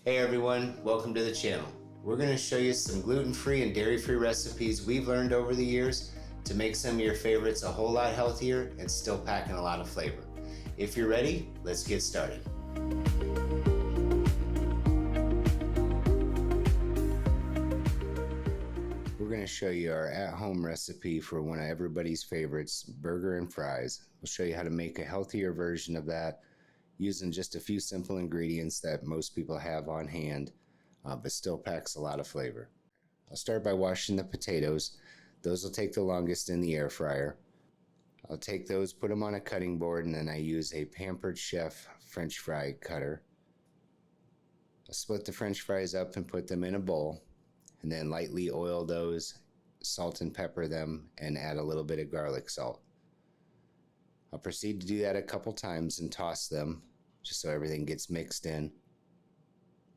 Hey everyone, welcome to the channel. We're going to show you some gluten-free and dairy-free recipes we've learned over the years to make some of your favorites a whole lot healthier and still packing a lot of flavor. If you're ready, let's get started. We're going to show you our at-home recipe for one of everybody's favorites, burger and fries. We'll show you how to make a healthier version of that using just a few simple ingredients that most people have on hand, but still packs a lot of flavor. I'll start by washing the potatoes. Those will take the longest in the air fryer. I'll take those, put them on a cutting board, and then I use a Pampered Chef French fry cutter. I'll split the French fries up and put them in a bowl, and then lightly oil those, salt and pepper them, and add a little bit of garlic salt. I'll proceed to do that a couple times and toss them just so everything gets mixed in.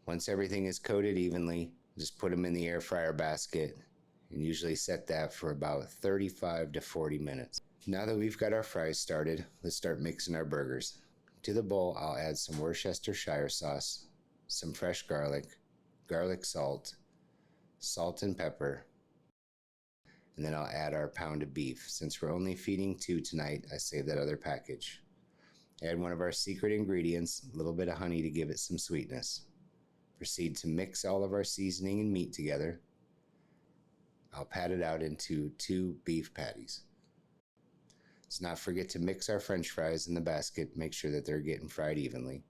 Once everything is coated evenly, just put them in the air fryer basket and usually set that for about 35 to 40 minutes. Now that we've got our fries started, let's start mixing our burgers. To the bowl, I'll add some Worcestershire sauce, some fresh garlic, garlic salt, salt and pepper, and then I'll add our pound of beef. Since we're only feeding 2 tonight, I saved that other package. Add one of our secret ingredients, a little bit of honey to give it some sweetness. Proceed to mix all of our seasoning and meat together. I'll pat it out into 2 beef patties. Let's not forget to mix our French fries in the basket, make sure that they're getting fried evenly.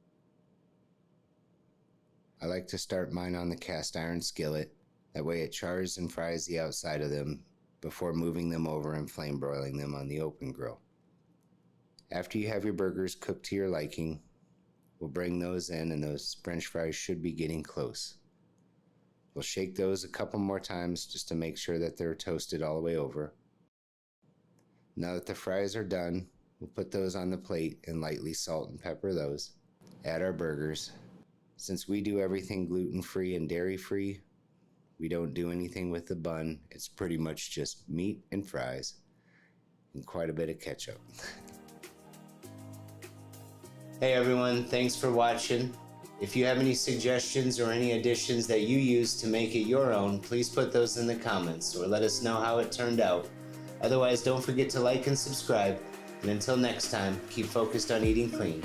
I like to start mine on the cast iron skillet. That way it chars and fries the outside of them before moving them over and flame broiling them on the open grill. After you have your burgers cooked to your liking, we'll bring those in, and those French fries should be getting close. We'll shake those a couple more times just to make sure that they're toasted all the way over. Now that the fries are done, we'll put those on the plate and lightly salt and pepper those. Add our burgers. Since we do everything gluten-free and dairy-free, we don't do anything with the bun. It's pretty much just meat and fries and quite a bit of ketchup. Hey everyone, thanks for watching. If you have any suggestions or any additions that you use to make it your own, please put those in the comments or let us know how it turned out. Otherwise, don't forget to like and subscribe. And until next time, keep focused on eating clean.